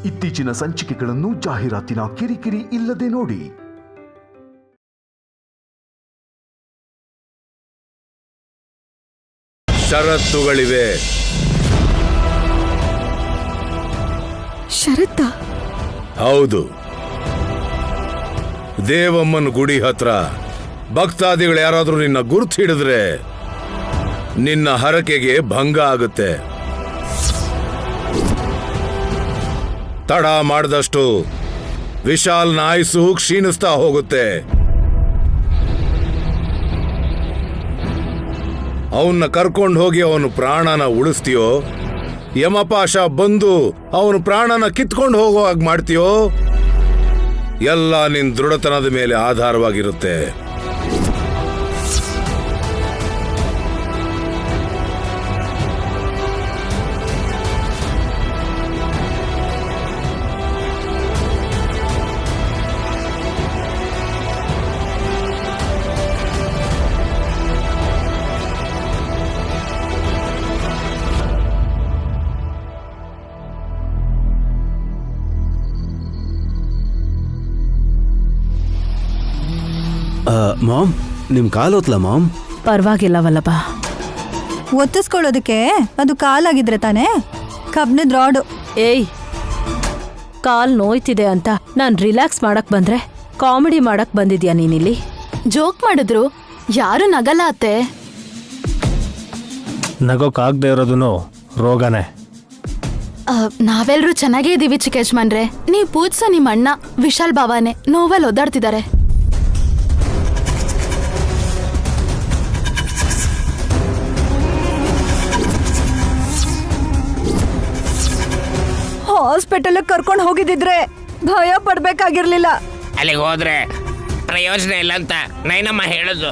ಇತ್ತೀಚಿನ ಸಂಚಿಕೆಗಳನ್ನು ಜಾಹೀರಾತಿನ ಕಿರಿಕಿರಿ ಇಲ್ಲದೆ ನೋಡಿ. ಷರತ್ತುಗಳಿವೆ. ಷರತ್ತ? ಹೌದು. ದೇವಮ್ಮನ ಗುಡಿ ಹತ್ರ ಭಕ್ತಾದಿಗಳು ಯಾರಾದ್ರೂ ನಿನ್ನ ಗುರುತು ಹಿಡಿದ್ರೆ ನಿನ್ನ ಹರಕೆಗೆ ಭಂಗ ಆಗುತ್ತೆ. ತಡ ಮಾಡಿದಷ್ಟು ವಿಶಾಲ್ನ ಆಯುಸ್ಸು ಕ್ಷೀಣಿಸ್ತಾ ಹೋಗುತ್ತೆ. ಅವನ್ನ ಕರ್ಕೊಂಡು ಹೋಗಿ ಅವನು ಪ್ರಾಣನ ಉಳಿಸ್ತೀಯೋ, ಯಮಪಾಶ ಬಂದು ಅವನು ಪ್ರಾಣನ ಕಿತ್ಕೊಂಡು ಹೋಗೋ ಹಾಗೆ ಮಾಡ್ತೀಯೋ, ಎಲ್ಲ ನಿನ್ ದೃಢತನದ ಮೇಲೆ ಆಧಾರವಾಗಿರುತ್ತೆ. ಮಾಮ್, ನಿಮ್ ಕಾಲು ಹೊತ್ಲ ಮಾಮ್? ಪರವಾಗಿಲ್ಲ ವಲ್ಲಭ. ಒತ್ತಿಸ್ಕೊಳ್ಳೋದಕ್ಕೆ ಅದು ಕಾಲಾಗಿದ್ರೆ ತಾನೇ? ಕಬ್ನದ ರಾಡು. ಏಯ್, ಕಾಲ್ ನೋಯ್ತಿದೆ ಅಂತ ನಾನ್ ರಿಲ್ಯಾಕ್ಸ್ ಮಾಡಕ್ ಬಂದ್ರೆ ಕಾಮಿಡಿ ಮಾಡಕ್ ಬಂದಿದ್ಯಾ ನೀನಿಲ್ಲಿ? ಜೋಕ್ ಮಾಡಿದ್ರು ಯಾರು ನಗಲ್ಲ ಅತ್ತೆ. ನಗೋಕಾಗದೆ ಇರೋದು ರೋಗನೇ. ನಾವೆಲ್ಲರೂ ಚೆನ್ನಾಗೇ ಇದೀವಿ ಚಿಕ್ಕ ಯಜಮಾನ್ರೆ. ನೀವ್ ಪೂಜ್ಸೋ ನಿಮ್ಮ ಅಣ್ಣ ವಿಶಾಲ್ ಬಾವಾನೆ ನೋವಲ್ಲಿ ಒದ್ದಾಡ್ತಿದ್ದಾರೆ. ಹಾಸ್ಪಿಟಲ್ ಕರ್ಕೊಂಡು ಹೋಗಿದ್ದಿದ್ರೆ ಭಯ ಪಡ್ಬೇಕಾಗಿರ್ಲಿಲ್ಲ. ಅಲ್ಲಿಗೆ ಹೋದ್ರೆ ಪ್ರಯೋಜನ ಇಲ್ಲ ಅಂತ ನೈನಮ್ಮ ಹೇಳುದು.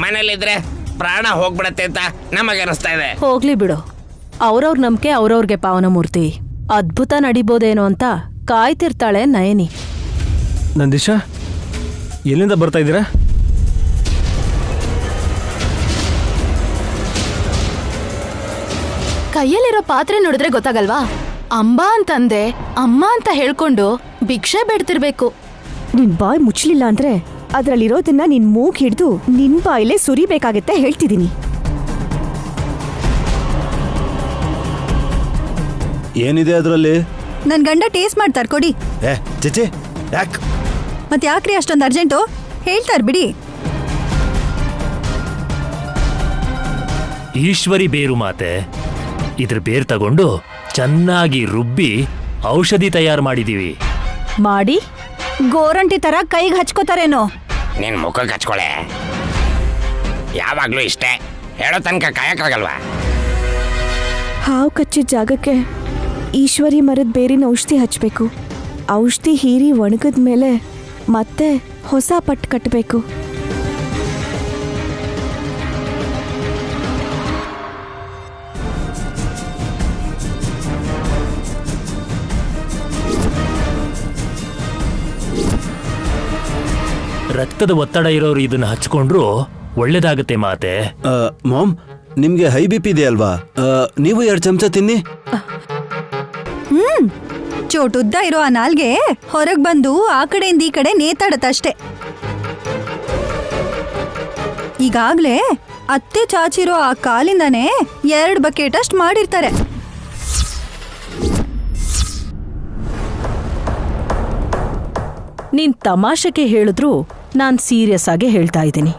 ಮನೇಲಿದ್ರೆ ಪ್ರಾಣ ಹೋಗ್ಬಿಡತ್ತೆ ಅಂತ ನಮಗೆ ಅನಿಸ್ತಾ ಇದೆ. ಹೋಗ್ಲಿ ಬಿಡು, ಅವ್ರವ್ರ ನಂಬಿಕೆ ಅವ್ರವ್ರಿಗೆ ಪಾವನಮೂರ್ತಿ. ಅದ್ಭುತ ನಡಿಬೋದೇನೋ ಅಂತ ಕಾಯ್ತಿರ್ತಾಳೆ ನಯನಿ. ನಂದೀಶ, ಎಲ್ಲಿಂದ ಬರ್ತಾ ಇದ್ದೀರಾ? ಕೈಯಲ್ಲಿರೋ ಪಾತ್ರೆ ನೋಡಿದ್ರೆ ಗೊತ್ತಾಗಲ್ವಾ? ಅಂಬಾ ಅಂತಂದೆ ಅಮ್ಮ ಅಂತ ಹೇಳ್ಕೊಂಡು ಭಿಕ್ಷೆ ಬೇಡ್ತಿರ್ಬೇಕು. ನಿನ್ ಬಾಯ್ ಮುಚ್ಚಲಿಲ್ಲ ಅಂದ್ರೆ ಅದ್ರಲ್ಲಿರೋದನ್ನ ನಿನ್ ಮೂಗ್ ಹಿಡ್ದು ನಿನ್ ಬಾಯಿಲೆ ಸುರಿಬೇಕಾಗತ್ತೆ ಹೇಳ್ತಿದೀನಿ. ಏನಿದೆ ಅದರಲ್ಲಿ? ನನ್ ಗಂಡ ಟೇಸ್ಟ್ ಮಾಡ್ತಾರ, ಕೊಡಿ. ಚೇಚೆ, ಯಾಕ್? ಮತ್ ಯಾಕ್ರಿ ಅಷ್ಟೊಂದು ಅರ್ಜೆಂಟು? ಹೇಳ್ತಾರ ಬಿಡಿ. ಈಶ್ವರಿ ಬೇರು ಮಾತೆ, ಇದ್ರ ಬೇರ್ ತಗೊಂಡು ಚೆನ್ನಾಗಿ ರುಬ್ಬಿ ಔಷಧಿ ತಯಾರು ಮಾಡಿದೀವಿ. ಮಾಡಿ ಗೋರಂಟಿ ತರ ಕೈಗೆ ಹಚ್ಕೋತಾರೇನೋ? ನಿನ್ ಮುಖಕ್ಕೆ ಹಚ್ಕೊಳೆ. ಯಾವಾಗ್ಲೂ ಇಷ್ಟೇ, ಹೇಳೋ ತನಕ ಕಾಯಕ್ಕಾಗಲ್ವಾ? ಹಾವು ಕಚ್ಚಿದ ಜಾಗಕ್ಕೆ ಈಶ್ವರಿ ಮರದ ಬೇರಿನ ಔಷಧಿ ಹಚ್ಚಬೇಕು. ಔಷಧಿ ಹೀರಿ ಒಣಗದ ಮೇಲೆ ಮತ್ತೆ ಹೊಸ ಪಟ್ಟು ಕಟ್ಟಬೇಕು. ರಕ್ತದ ಒತ್ತಡ ಇರೋರು ಇದನ್ನ ಹಚ್ಕೊಂಡ್ರು ಒಳ್ಳೇದಾಗತ್ತೆ ಮಾತೆ. ಮಾಮ್, ನಿಮ್ಗೆ ಹೈ ಬಿ ಪಿ ಇದೆ ಅಲ್ವಾ? ನೀವು 2 ಚಮಚ ತಿನ್ನಿ. ಚೋಟುದ್ದ ಇರೋ ಆ ನಾಲ್ಗೆ ಹೊರಗ್ ಬಂದು ಆ ಕಡೆಯಿಂದ ಈ ಕಡೆ ನೇತಾಡತ್ತಷ್ಟೇ. ಈಗಾಗ್ಲೇ ಅತ್ತೆ ಚಾಚಿರೋ ಆ ಕಾಲಿಂದಾನೇ 2 ಬಕೆಟ್ ಅಷ್ಟು ಮಾಡಿರ್ತಾರೆ. ನೀನ್ ತಮಾಷೆಗೆ ಹೇಳಿದ್ರು ನಾನ್ ಸೀರಿಯಸ್ ಆಗಿ ಹೇಳ್ತಾ ಇದ್ದೀನಿ.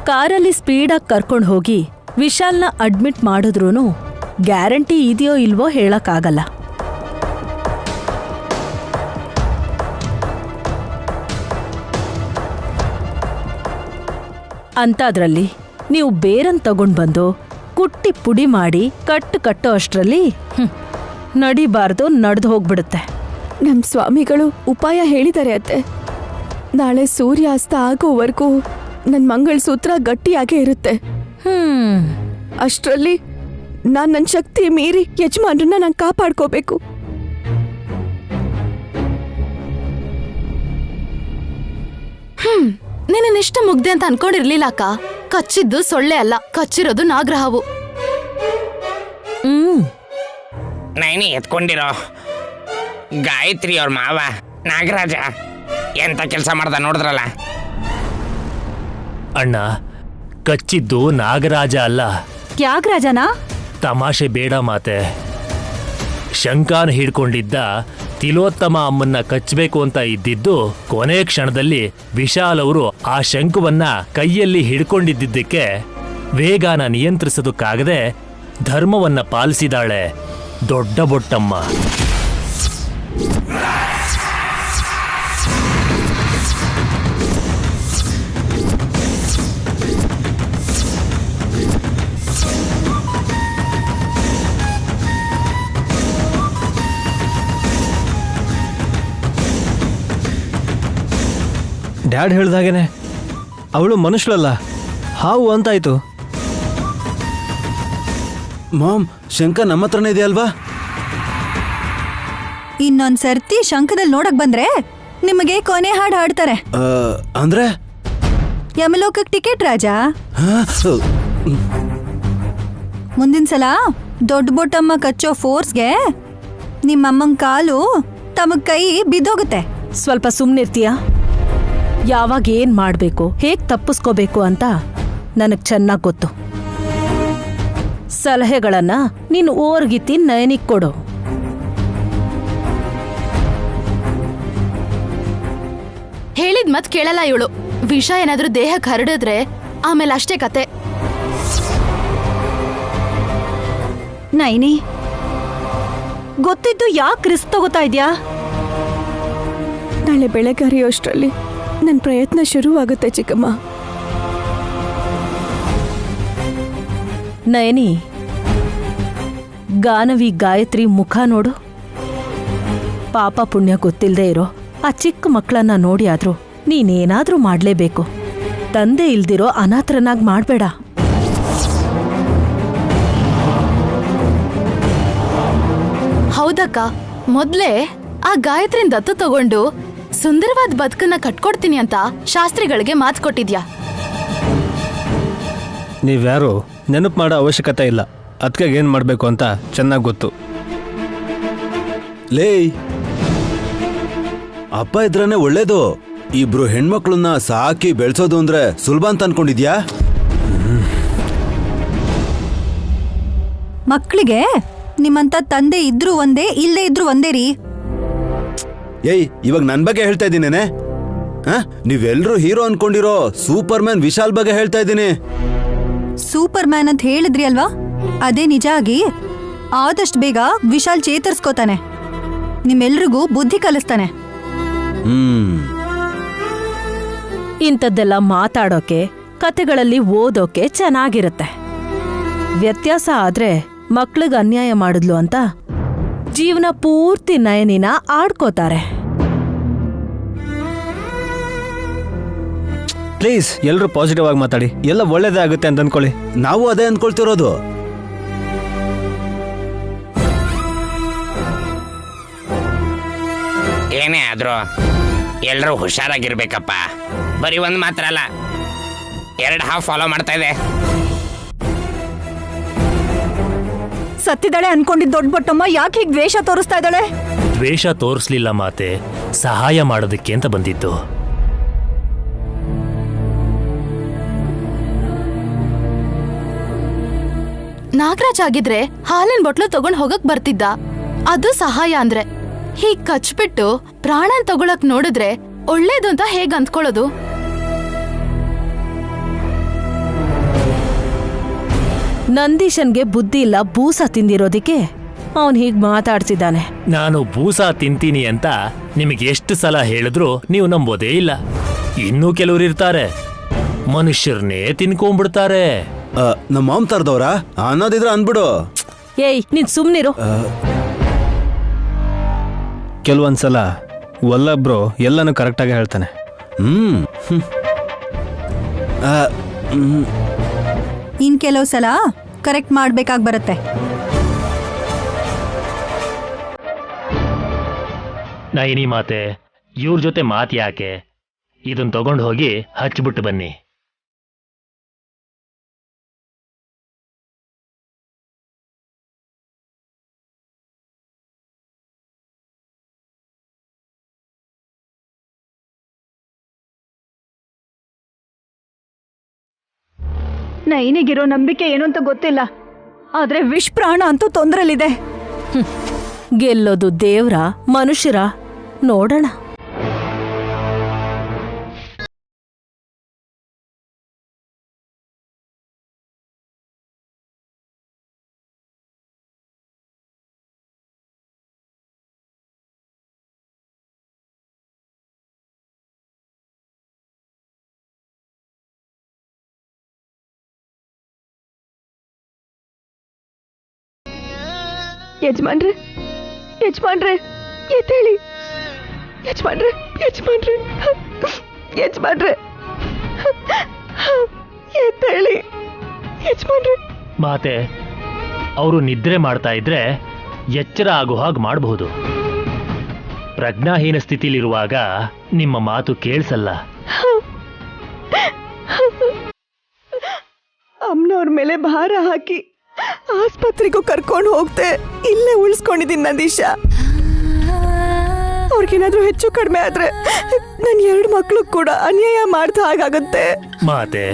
ಕಾರಲ್ಲಿ ಸ್ಪೀಡಾಗಿ ಕರ್ಕೊಂಡು ಹೋಗಿ ವಿಶಾಲ್ನ ಅಡ್ಮಿಟ್ ಮಾಡಿದ್ರೂ ಗ್ಯಾರಂಟಿ ಇದೆಯೋ ಇಲ್ವೋ ಹೇಳಕ್ಕಾಗಲ್ಲ. ಅಂತಾದ್ರಲ್ಲಿ ನೀವು ಬೇರನ್ ತಗೊಂಡ್ ಬಂದು ಕುಟ್ಟಿ ಪುಡಿ ಮಾಡಿ ಕಟ್ಟೋ ಅಷ್ಟರಲ್ಲಿ ನಡಿಬಾರ್ದು, ನಡೆದು ಹೋಗ್ಬಿಡುತ್ತೆ. ನಮ್ ಸ್ವಾಮಿಗಳು ಉಪಾಯ ಹೇಳಿದ್ದಾರೆ ಅತ್ತೆ. ನಾಳೆ ಸೂರ್ಯಾಸ್ತ ಆಗೋವರೆಗೂ ನನ್ ಮಂಗಳಸೂತ್ರ ಗಟ್ಟಿಯಾಗೇ ಇರುತ್ತೆ. ಅಷ್ಟರಲ್ಲಿ ನಾನ್ ನನ್ನ ಶಕ್ತಿ ಮೀರಿ ಯಜಮಾನ್ರನ್ನ ನಾನು ಕಾಪಾಡ್ಕೋಬೇಕು. ನೀನಿಷ್ಟ ಮುಗ್ದೆ ಅಂತ ಅನ್ಕೊಂಡಿರ್ಲಿಲ್ಲ ಅಕ್ಕ. ಕಚ್ಚಿದ್ದು ಸೊಳ್ಳೆ ಅಲ್ಲ, ಕಚ್ಚಿರೋದು ನಾಗರಹಾವು. ನೈನಿ ಎತ್ಕೊಂಡಿರೋ ಗಾಯತ್ರಿ ಅವ್ರ ಮಾವ ನಾಗರಾಜ ಎಂತ ಕೆಲಸ ಮಾಡ್ದ ನೋಡಿದ್ರಲ್ಲ. ಅಣ್ಣ, ಕಚ್ಚಿದ್ದು ನಾಗರಾಜ ಅಲ್ಲ. ತ್ಯಾಗರಾಜನಾ? ತಮಾಷೆ ಬೇಡ ಮಾತೆ. ಶಂಕಾನ ಹಿಡ್ಕೊಂಡಿದ್ದ ತಿಲೋತ್ತಮ ಅಮ್ಮನ್ನ ಕಚ್ಚಬೇಕು ಅಂತ ಇದ್ದಿದ್ದು ಕೊನೆ ಕ್ಷಣದಲ್ಲಿ ವಿಶಾಲ್ ಅವರು ಆ ಶಂಕುವನ್ನ ಕೈಯಲ್ಲಿ ಹಿಡ್ಕೊಂಡಿದ್ದಕ್ಕೆ ವೇಗನ ನಿಯಂತ್ರಿಸೋದಕ್ಕಾಗದೆ ಧರ್ಮವನ್ನ ಪಾಲಿಸಿದಾಳೆ ದೊಡ್ಡ ಬೊಟ್ಟಮ್ಮ. ಡ್ಯಾಡ್ ಹೇಳ್ದಾಗೇನೆ ಅವಳು ಮನುಷ್ಯಳಲ್ಲ, ಹಾವು ಅಂತಾಯ್ತು. ಮಾಮ್, ಶಂಕ ನಮ್ಮ ಹತ್ರನೇ ಇದೆಯಲ್ವಾ? ಇನ್ನೊಂದ್ ಸರ್ತಿ ಶಂಕದಲ್ಲಿ ನೋಡಕ್ ಬಂದ್ರೆ ನಿಮಗೆ ಕೊನೆ ಹಾಡು ಹಾಡ್ತಾರೆ. ಅಂದ್ರೆ ಯಮಲೋಕಕ್ಕೆ ಟಿಕೆಟ್ ರಾಜ. ಹಾ? ಮುಂದಿನ ಸಲ ದೊಡ್ಡ ಬೊಟ್ಟಮ್ಮ ಕಚ್ಚೋ ಫೋರ್ಸ್ಗೆ ನಿಮ್ಮಮ್ಮನ ಕಾಲು ತಮ್ಮ ಕೈ ಬಿದ್ದೋಗುತ್ತೆ. ಸ್ವಲ್ಪ ಸುಮ್ಮನಿರ್ತೀಯಾ? ಯಾವಾಗ ಏನ್ ಮಾಡ್ಬೇಕು, ಹೇಗ್ ತಪ್ಪಿಸ್ಕೋಬೇಕು ಅಂತ ನನಗ್ ಚೆನ್ನಾಗ್ ಗೊತ್ತು. ಸಲಹೆಗಳನ್ನ ನೀನು ಓರ್ಗಿತ್ತಿ ನಯನಿಗ್ ಕೊಡು. ಹೇಳಿದ್ ಮತ್ ಕೇಳಲ್ಲ ಇವಳು. ವಿಷ ಏನಾದ್ರೂ ದೇಹಕ್ಕೆ ಹರಡಿದ್ರೆ ಆಮೇಲೆ ಅಷ್ಟೇ ಕತೆ. ನೈನಿ, ಗೊತ್ತಿದ್ದು ಯಾಕೆ ರಿಸ್ಕ್ ತಗೋತಾ ಇದ್ಯಾ? ನಾಳೆ ಬೆಳಗ್ಗೆ ಹರಿಯೋಷ್ಟರಲ್ಲಿ ನನ್ನ ಪ್ರಯತ್ನ ಶುರುವಾಗುತ್ತೆ ಚಿಕ್ಕಮ್ಮ. ನಯನಿ, ಗಾನವಿ ಗಾಯತ್ರಿ ಮುಖ ನೋಡು. ಪಾಪ ಪುಣ್ಯ ಗೊತ್ತಿಲ್ಲದೆ ಇರೋ ಆ ಚಿಕ್ಕ ಮಕ್ಕಳನ್ನ ನೋಡಿ ಆದ್ರೂ ನೀನೇನಾದ್ರೂ ಮಾಡ್ಲೇಬೇಕು. ತಂದೆ ಇಲ್ದಿರೋ ಅನಾಥರನ್ನಾಗಿ ಮಾಡ್ಬೇಡ. ಹೌದಕ್ಕ, ಮೊದ್ಲೇ ಆ ಗಾಯತ್ರಿನ್ ದತ್ತು ತಗೊಂಡು ಸುಂದರವಾದ ಬದುಕನ್ನ ಕಟ್ಕೊಡ್ತೀನಿ ಅಂತ ಶಾಸ್ತ್ರಿಗಳಿಗೆ ಮಾತು ಕೊಟ್ಟಿದ್ಯಾ? ನೀವ್ಯಾರು ನೆನಪು ಮಾಡೋ ಅವಶ್ಯಕತೆ ಇಲ್ಲ. ಅದಕ್ಕೆ ಏನು ಮಾಡಬೇಕು ಅಂತ ಚೆನ್ನಾಗಿ ಗೊತ್ತು. ಲೇ, ಅಪ್ಪ ಇದ್ರನೆ ಒಳ್ಳೇದು. ಇಬ್ರು ಹೆಣ್ಮಕ್ಳನ್ನ ಸಾಕಿ ಬೆಳೆಸೋದು ಅಂದ್ರೆ ಸುಲಭ ಅಂತ ಅನ್ಕೊಂಡಿದ್ಯಾ? ಮಕ್ಕಳಿಗೆ ನಿಮ್ಮಂತ ತಂದೆ ಇದ್ರು ಒಂದೇ, ಇಲ್ಲೇ ಇದ್ರು ಒಂದೇ ರೀ. ಏಯ್, ಇವಾಗ ನನ್ ಬಗ್ಗೆ ಹೇಳ್ತಾ ಇದ್ದೀನೇನೆ? ನೀವೆಲ್ರೂ ಹೀರೋ ಅನ್ಕೊಂಡಿರೋ ಸೂಪರ್ ಮ್ಯಾನ್ ವಿಶಾಲ್ ಬಗ್ಗೆ ಹೇಳ್ತಾ ಇದ್ದೀನಿ. ಸೂಪರ್ ಮ್ಯಾನ್ ಅಂತ ಹೇಳಿದ್ರಿ ಅಲ್ವಾ, ಅದೇ ನಿಜ ಆಗಿ ಆದಷ್ಟು ಬೇಗ ವಿಶಾಲ್ ಚೇತರಿಸ್ಕೋತಾನೆ, ನಿಮ್ಮೆಲ್ರಿಗೂ ಬುದ್ಧಿ ಕಲಿಸ್ತಾನೆ. ಇಂಥದ್ದೆಲ್ಲ ಮಾತಾಡೋಕೆ, ಕತೆಗಳಲ್ಲಿ ಓದೋಕೆ ಚೆನ್ನಾಗಿರುತ್ತೆ. ವ್ಯತ್ಯಾಸ ಆದ್ರೆ ಮಕ್ಳಿಗೆ ಅನ್ಯಾಯ ಮಾಡಿದ್ಲು ಅಂತ ಜೀವನ ಪೂರ್ತಿ ನಯನಿನ ಆಡ್ಕೋತಾರೆ. ಪ್ಲೀಸ್, ಎಲ್ಲರೂ ಪಾಸಿಟಿವ್ ಆಗಿ ಮಾತಾಡಿ. ಎಲ್ಲ ಒಳ್ಳೇದೇ ಆಗುತ್ತೆ ಅಂತ ಅನ್ಕೊಳ್ಳಿ. ನಾವು ಅದೇ ಅನ್ಕೊಳ್ತಿರೋದು. ಏನೇ ಆದ್ರೂ ಎಲ್ಲರೂ ಹುಷಾರಾಗಿರ್ಬೇಕಪ್ಪ. ಬರೀ ಒಂದು ಮಾತ್ರ ಅಲ್ಲ, 2 ಹಾಫ್ ಫಾಲೋ ಮಾಡ್ತಾ ಇದೆ. ಸತ್ತಿದ್ದಾಳೆ ಅನ್ಕೊಂಡಿದ್ ದೊಡ್ಡ ಬೊಟ್ಟಮ್ಮ ಯಾಕೆ ಹೀಗೆ ದ್ವೇಷ ತೋರಿಸ್ತಾ ಇದ್ದಾಳೆ? ದ್ವೇಷ ತೋರಿಸ್ಲಿಲ್ಲ ಮಾತೆ, ಸಹಾಯ ಮಾಡೋದಕ್ಕೆ ಅಂತ ಬಂದಿದ್ದು. ನಾಗರಾಜ್ ಆಗಿದ್ರೆ ಹಾಲಿನ ಬೊಟ್ಲು ತಗೊಂಡ್ ಹೋಗಕ್ ಬರ್ತಿದ್ದ. ಅದು ಸಹಾಯ ಅಂದ್ರೆ. ಹೀಗ್ ಕಚ್ಬಿಟ್ಟು ಪ್ರಾಣನ್ ತಗೊಳಕ್ ನೋಡಿದ್ರೆ ಒಳ್ಳೇದು ಅಂತ ಹೇಗ್ ಅಂದ್ಕೊಳ್ಳೋದು? ನಂದೀಶನ್ಗೆ ಬುದ್ಧಿ ಇಲ್ಲ, ಬೂಸ ತಿಂದಿರೋದಿಕ್ಕೆ ಅವನ್ ಹೀಗ್ ಮಾತಾಡ್ತಿದ್ದಾನೆ. ನಾನು ಬೂಸ ತಿಂತೀನಿ ಅಂತ ನಿಮಗೆ ಎಷ್ಟು ಸಲ ಹೇಳಿದ್ರು ನೀವು ನಂಬೋದೇ ಇಲ್ಲ. ಇನ್ನೂ ಕೆಲವರು ಇರ್ತಾರೆ, ಮನುಷ್ಯರನ್ನೇ ತಿನ್ಕೊಂಡ್ಬಿಡ್ತಾರೆ. ನಮ್ಮ ಮಾಮ್ ತರದವ್ರ ಅನ್ನೋದಿದ್ರೆ ಅನ್ಬಿಡು. ಏಯ್, ನೀನ್ ಸುಮ್ನಿರು. ಕೆಲವೊಂದ್ಸಲ ಒಲ್ಲೊಬ್ರು ಎಲ್ಲನೂ ಕರೆಕ್ಟಾಗಿ ಹೇಳ್ತಾನೆ. ಇನ್ ಕೆಲವು ಸಲ ಕರೆಕ್ಟ್ ಮಾಡ್ಬೇಕಾಗಿ ಬರುತ್ತೆ. ನೈನಿ ಮಾತೆ, ಇವ್ರ ಜೊತೆ ಮಾತು ಯಾಕೆ? ಇದನ್ನ ತಗೊಂಡು ಹೋಗಿ ಹಚ್ಬಿಟ್ಟು ಬನ್ನಿ. ನೈನಿಗಿರೋ ನಂಬಿಕೆ ಏನು ಅಂತ ಗೊತ್ತಿಲ್ಲ, ಆದ್ರೆ ವಿಷ್ ಪ್ರಾಣ ಅಂತೂ ತೊಂದ್ರಲಿದೆ. ಗೆಲ್ಲೋದು ದೇವ್ರ ಮನುಷ್ಯರ ನೋಡೋಣ. ಯಜಮಾನ್ರೆ, ಯಜಮಾನ್ರೆ, ಎದ್ದೇಳಿ. ಯಜಮಾನ್ರೆ, ಯಜಮಾನ್ರೆ, ಯಜಮಾನ್ರೆ, ಎದ್ದೇಳಿ. ಯಜಮಾನ್ರೆ. ಮಾತೆ, ಅವರು ನಿದ್ರೆ ಮಾಡ್ತಾ ಇದ್ರೆ ಎಚ್ಚರ ಆಗೋ ಹಾಗೆ ಮಾಡಬಹುದು. ಪ್ರಜ್ಞಾಹೀನ ಸ್ಥಿತಿಲಿರುವಾಗ ನಿಮ್ಮ ಮಾತು ಕೇಳಿಸಲ್ಲ. ಅಮ್ಮನವ್ರ ಮೇಲೆ ಭಾರ ಹಾಕಿ ಆಸ್ಪತ್ರೆಗೂ ಕರ್ಕೊಂಡು ಹೋಗ್ತೆ ಇಲ್ಲೇ ಉಳಿಸ್ಕೊಂಡಿದ್ದೀನಿ ನಂದೀಶ. ಅವ್ರಿಗೇನಾದ್ರೂ ಹೆಚ್ಚು ಕಡಿಮೆ ಆದ್ರೆ ನನ್ನ 2 ಮಕ್ಳು ಕೂಡ ಅನ್ಯಾಯ ಮಾಡ್ದ ಹಾಗಾಗುತ್ತೆ. ಮಾತೆ,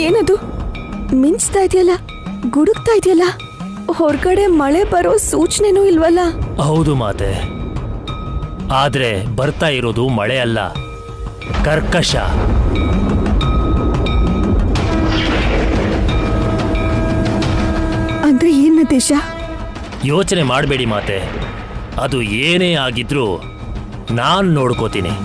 ಏನದು ಮಿಂಚ್ತಾ ಇದೆಯಲ್ಲ, ಗುಡುಕ್ತಾ ಇದೆಯಲ್ಲ? ಹೊರಗಡೆ ಮಳೆ ಬರೋ ಸೂಚನೆನೂ ಇಲ್ವಲ್ಲ? ಹೌದು ಮಾತೆ, ಆದ್ರೆ ಬರ್ತಾ ಇರೋದು ಮಳೆ ಅಲ್ಲ, ಕರ್ಕಶ. ಅಂದ್ರೆ ಏನ್ ದೇಶ? ಯೋಚನೆ ಮಾಡಬೇಡಿ ಮಾತೆ, ಅದು ಏನೇ ಆಗಿದ್ರೂ ನಾನ್ ನೋಡ್ಕೋತೀನಿ.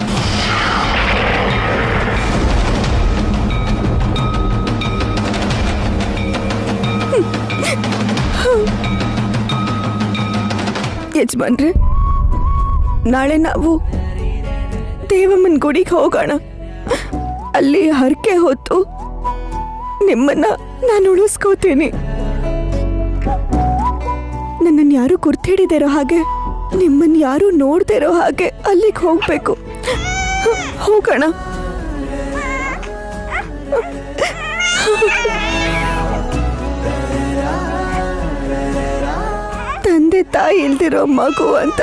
ಯಜಮಾನ್ರೆ, ನಾಳೆ ನಾವು ದೇವಮ್ಮನ ಗುಡಿಗೆ ಹೋಗೋಣ. ಅಲ್ಲಿ ಹರಕೆ ಹೊತ್ತು ನಿಮ್ಮನ್ನ ನಾನು ಉಳಿಸ್ಕೋತೀನಿ. ನನ್ನನ್ನು ಯಾರು ಗುರ್ತಿಡಿದಿರೋ ಹಾಗೆ, ನಿಮ್ಮನ್ನ ಯಾರು ನೋಡ್ದಿರೋ ಹಾಗೆ ಅಲ್ಲಿಗೆ ಹೋಗ್ಬೇಕು. ಹೋಗೋಣ. ತಂದೆ ತಾಯಿ ಇಲ್ದಿರೋ ಮಗು ಅಂತ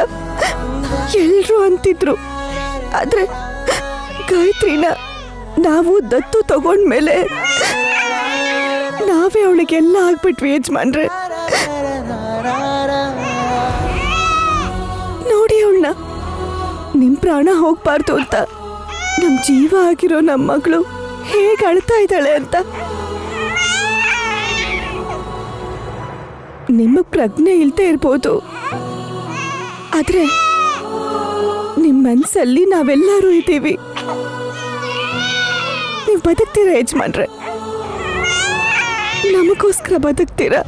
ಎಲ್ರು ಅಂತಿದ್ರು. ಆದ್ರೆ ಗಾಯತ್ರಿನ ನಾವು ದತ್ತು ತಗೊಂಡ್ಮೇಲೆ ನಾವೇ ಅವಳಿಗೆಲ್ಲ ಆಗ್ಬಿಟ್ವಿ ಯಜಮಾನ್ರೆ. ನೋಡಿ ಅವಳನ್ನ, ನಿಮ್ ಪ್ರಾಣ ಹೋಗ್ಬಾರ್ದು ಅಂತ ನಮ್ ಜೀವ ಆಗಿರೋ ನಮ್ಮ ಮಗಳು ಹೇಗೆ ಅಳ್ತಾ ಇದ್ದಾಳೆ ಅಂತ. ನಿಮಗ್ ಪ್ರಜ್ಞೆ ಇಲ್ದೇ ಇರ್ಬೋದು, ಆದ್ರೆ ನಿಮ್ ಮನ್ಸಲ್ಲಿ ನಾವೆಲ್ಲರೂ ಇದ್ದೀವಿ. ನೀವ್ ಬದುಕ್ತೀರಾ ಯಜಮಾನ್ರೆ, ನಮಗೋಸ್ಕರ ಬದುಕ್ತೀರಾ.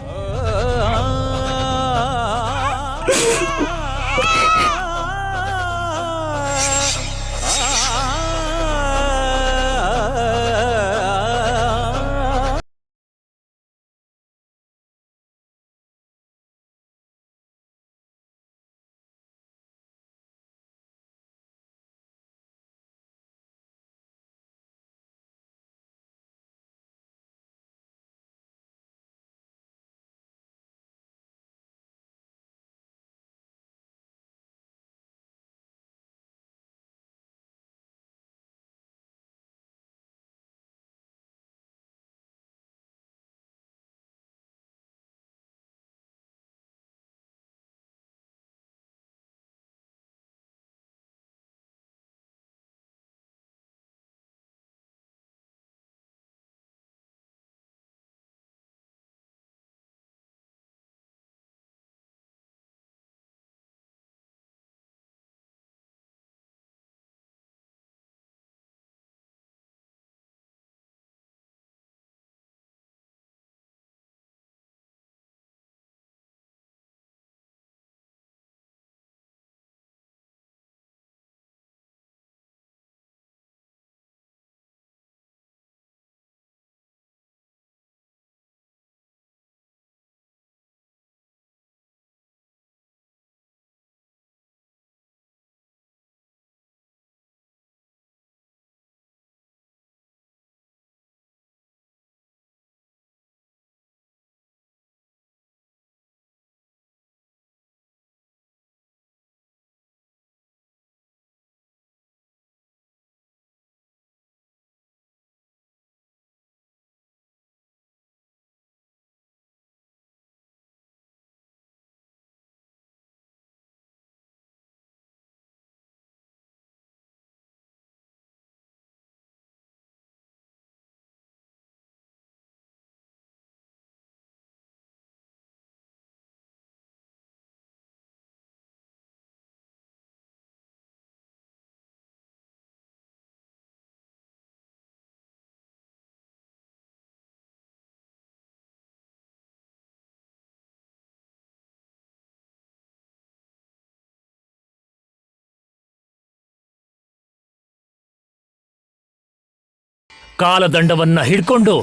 ಕಾಲದಂಡವನ್ನ ಹಿಡ್ಕೊಂಡು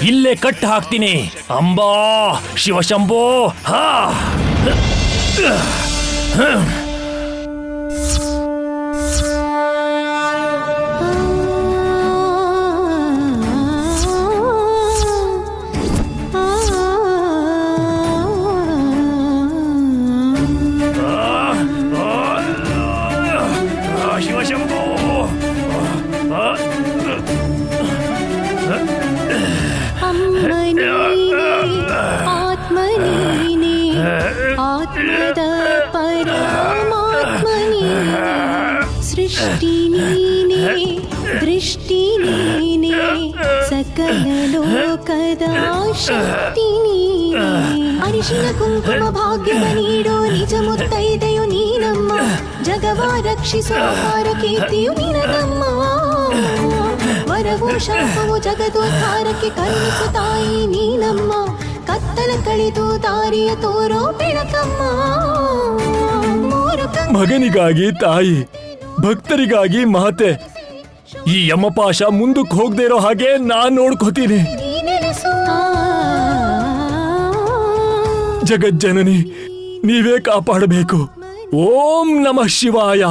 ಇಲ್ಲೇ ಕಟ್ ಹಾಕ್ತೀನಿ. ಅಂಬಾ ಶಿವಶಂಭೋ. ಹಾ ಶಿವಶಂಭೋ. ಆತ್ಮನೀನೇ ಆತ್ಮದ ಪರಮಾತ್ಮನೇ ಸೃಷ್ಟಿ ನೀನೇ ದೃಷ್ಟಿ ನೀನೇ ಸಕಲ ಲೋಕದ ಶಕ್ತಿ ನೀನೇ ಅರಿಶಿನ ಕುಂಕುಮ ಭಾಗ್ಯವ ನೀಡೋ ನಿಜ ಮುತ್ತೈದೆಯು ನೀನಮ್ಮ ಜಗವ ರಕ್ಷಿಸೋ ಹಾರ ಕೀರ್ತಿಯು ನಿನಗಮ್ಮ ವರವೋ ಶಾಪವೋ ಜಗದೋದ್ಧಾರಕ್ಕೆ ಕರುಣಿಸು ತಾಯಿ ನೀನಮ್ಮ ಕತ್ತಲ ಕಳೆದು ದಾರಿಯ ತೋರೋ ಬೆಳಕಮ್ಮ ಮಗನಿಗಾಗಿ ತಾಯಿ, ಭಕ್ತರಿಗಾಗಿ ಮಾತೆ. ಈ ಯಮಪಾಶ ಮುಂದಕ್ಕೆ ಹೋಗದೆ ಇರೋ ಹಾಗೆ ನಾನ್ ನೋಡ್ಕೋತೀನಿ. ಜಗಜ್ಜನನಿ, ನೀವೇ ಕಾಪಾಡಬೇಕು. ಓಂ ನಮಃ ಶಿವಾಯ.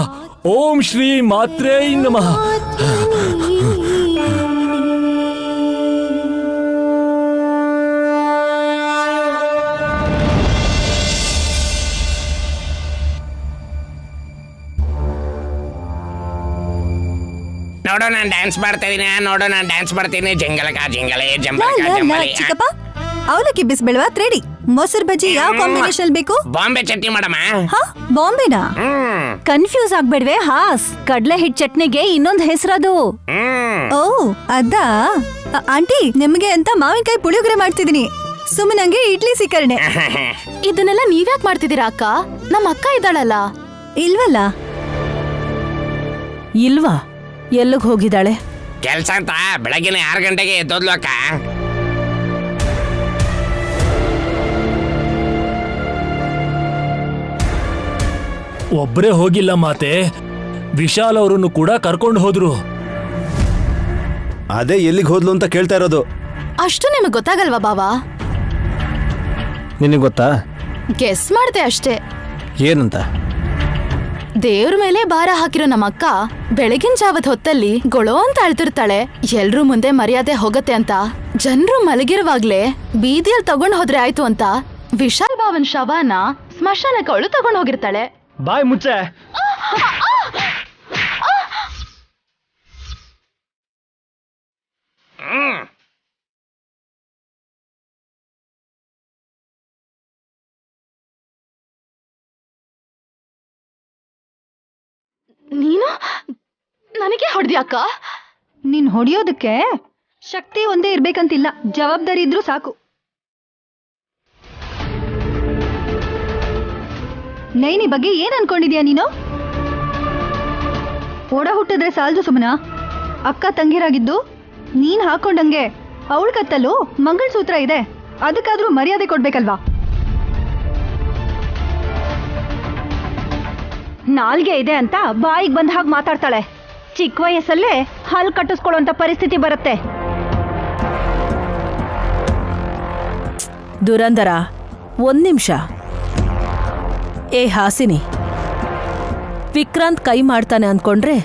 ಓಂ ಶ್ರೀ ಮಾತ್ರೇ ನಮಃ. ನೋಡು ನಾನು ಡ್ಯಾನ್ಸ್ ಮಾಡ್ತೀನಿ. ಜಿಂಗಲಕ ಜಿಂಗಲೆ ಜಂಬಲಕ ಜಂಬಲೆ. ಚಿಕ್ಕಪ್ಪ, ಅವಲಕ್ಕಿ ಬಿಸ್ಬೇಳವಾ ತ್ರೇಡಿ, ಮೊಸರು ಬಜ್ಜಿ ಯಾವ ಕಾಂಬಿನೇಷನ್ ಬೇಕು? ಬಾಂಬೆ ಚಟ್ನಿ ಮಾಡಮ್ಮ. ಬಾಂಬೆನಾ? ಕನ್ಫ್ಯೂಸ್ ಆಗ್ಬೇಡ್ವೆ ಹಾಸ್. ಕಡ್ಲೆ ಹಿಟ್ ಚಟ್ನಿಗೆ ಇನ್ನೊಂದ್ ಹೆಸರದು. ಓ ಅದಾ? ಆಂಟಿ, ನಿಮ್ಗೆ ಅಂತ ಮಾವಿನಕಾಯಿ ಪುಳಿಯೋಗರೆ ಮಾಡ್ತಿದೀನಿ. ಸುಮ್ಮನಂಗೆ ಇಡ್ಲಿ ಸಿಕ್ಕರಣೆ. ಇದನ್ನೆಲ್ಲ ನೀವ್ಯಾಕ್ ಮಾಡ್ತಿದ್ದೀರಾ ಅಕ್ಕ? ನಮ್ಮ ಅಕ್ಕ ಇದ್ದಾಳಲ್ಲ. ಇಲ್ವಲ್ಲ? ಇಲ್ವಾ? ಎಲ್ಲಿಗೆ ಹೋಗಿದ್ದಾಳೆ? ಕೆಲ್ಸ ಅಂತ ಬೆಳಗಿನ 6 ಗಂಟೆಗೆ ಎದ್ದೋದ್ಲು ಅಕ್ಕ. ಒಬ್ರೇ ಹೋಗಿಲ್ಲ ಮಾತೆ, ವಿಶಾಲ್ ಅವರನ್ನು ಕೂಡ ಕರ್ಕೊಂಡು ಹೋದ್ರು. ಅದೇ ಎಲ್ಲಿಗೆ ಹೋದ್ಲು ಅಂತ ಕೇಳ್ತಾ ಇರೋದು. ಅಷ್ಟು ನಿಮಗ್ ಗೊತ್ತಾಗಲ್ವಾ ಬಾವಾ? ನಿನಗೆ ಗೊತ್ತಾ? ಗೆಸ್ ಮಾಡ್ದೆ ಅಷ್ಟೇ. ಏನಂತ? ದೇವ್ರ ಮೇಲೆ ಭಾರ ಹಾಕಿರೋ ನಮ್ಮಕ್ಕ ಬೆಳಗಿನ ಜಾವದ ಹೊತ್ತಲ್ಲಿ ಗೊಳೋ ಅಂತ ಅಳ್ತಿರ್ತಾಳೆ. ಎಲ್ರೂ ಮುಂದೆ ಮರ್ಯಾದೆ ಹೋಗತ್ತೆ ಅಂತ ಜನರು ಮಲಗಿರುವಾಗ್ಲೇ ಬೀದಿಯಲ್ಲಿ ತಗೊಂಡ್ ಹೋದ್ರೆ ಆಯ್ತು ಅಂತ ವಿಶಾಲ್ ಬಾವನ್ ಶವನ ಸ್ಮಶಾನಕ್ಕೆ ಅವಳು ತಗೊಂಡ್ ಹೋಗಿರ್ತಾಳೆ. ಬಾಯ್ ಮುಚ್ಚೆ. ನೀನು ನನಗೆ ಹೊಡೆದ್ಯಾಕ? ನೀನ್ ಹೊಡಿಯೋದಕ್ಕೆ ಶಕ್ತಿ ಒಂದೇ ಇರ್ಬೇಕಂತಿಲ್ಲ, ಜವಾಬ್ದಾರಿ ಇದ್ರೂ ಸಾಕು. ನೈನಿ ಬಗ್ಗೆ ಏನ್ ಅನ್ಕೊಂಡಿದ್ಯಾ ನೀನು? ಓಡ ಹುಟ್ಟಿದ್ರೆ ಸಾಲದು ಸುಮನ. ಅಕ್ಕ ತಂಗಿರಾಗಿದ್ದು ನೀನ್ ಹಾಕೊಂಡಂಗೆ ಅವಳ ಕತ್ತಲು ಮಂಗಳಸೂತ್ರ ಇದೆ, ಅದಕ್ಕಾದ್ರೂ ಮರ್ಯಾದೆ ಕೊಡ್ಬೇಕಲ್ವಾ? ನಾಲ್ಗೆ ಇದೆ ಅಂತ ಬಾಯಿಗೆ ಬಂದ ಹಾಗೆ ಮಾತಾಡ್ತಾಳೆ. ಚಿಕ್ಕ ವಯಸ್ಸಲ್ಲೇ ಹಲ್ ಕಟ್ಟಿಸ್ಕೊಳ್ಳುವಂತ ಪರಿಸ್ಥಿತಿ ಬರುತ್ತೆ. ದುರಂದರ, 1 ನಿಮಿಷ. ಏ ಹಾಸಿನಿ, ವಿಕ್ರಾಂತ್ ಕೈ ಮಾಡ್ತಾನೆ ಅನ್ಕೊಂಡ್ರೆ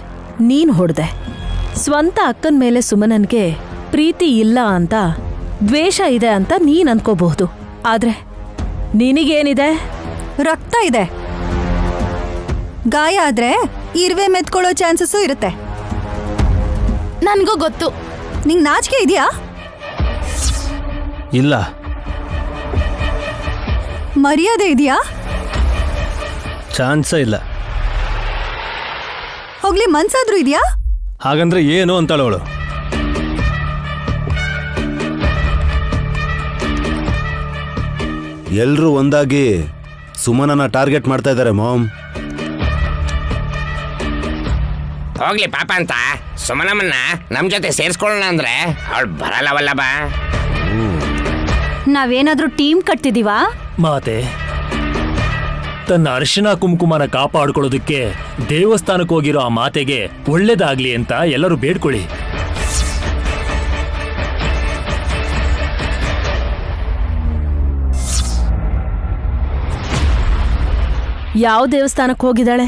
ನೀನ್ ಹೊಡ್ದೆ. ಸ್ವಂತ ಅಕ್ಕನ ಮೇಲೆ ಸುಮನನ್ಗೆ ಪ್ರೀತಿ ಇಲ್ಲ ಅಂತ, ದ್ವೇಷ ಇದೆ ಅಂತ ನೀನ್ ಅನ್ಕೋಬಹುದು. ಆದ್ರೆ ನಿನಗೇನಿದೆ? ರಕ್ತ ಇದೆ. ಗಾಯ ಆದ್ರೆ ಇರುವೆ ಮೆತ್ಕೊಳ್ಳೋ ಚಾನ್ಸಸ್ಸು ಇರುತ್ತೆ. ನನ್ಗೂ ಗೊತ್ತು. ನಿಂಗ್ ನಾಚಿಕೆ ಇದೆಯಾ? ಇಲ್ಲ. ಮರ್ಯಾದೆ ಇದೆಯಾ? ಚಾನ್ಸೇ ಇಲ್ಲ. ಹೋಗ್ಲಿ, ಮನ್ಸಾದ್ರೂ ಇದೆಯಾ? ಹಾಗಂದ್ರೆ ಏನು ಅಂತಾಳವಳು. ಎಲ್ರೂ ಒಂದಾಗಿ ಸುಮನನ ಟಾರ್ಗೆಟ್ ಮಾಡ್ತಾ ಇದ್ದಾರೆ ಮಾಮ್. ಹೋಗ್ಲಿ ಪಾಪ ಅಂತ ಸುಮನಮ್ಮನ್ನ ನಮ್ ಜೊತೆ ಸೇರ್ಸ್ಕೊಳ್ಳೋಣ ಅಂದ್ರೆ ಅವಳು ಬರಲ್ಲವಲ್ಲ ಬಾ. ನಾವೇನಾದ್ರೂ ಟೀಮ್ ಕಟ್ತಿದೀವಾ? ಮಾತೆ, ತನ್ನ ಅರಿಶಿನ ಕುಂಕುಮನ ಕಾಪಾಡ್ಕೊಳ್ಳೋದಕ್ಕೆ ದೇವಸ್ಥಾನಕ್ಕೆ ಹೋಗಿರೋ ಆ ಮಾತೆಗೆ ಒಳ್ಳೇದಾಗ್ಲಿ ಅಂತ ಎಲ್ಲರೂ ಬೇಡ್ಕೊಳ್ಳಿ. ಯಾವ ದೇವಸ್ಥಾನಕ್ಕೆ ಹೋಗಿದ್ದಾಳೆ?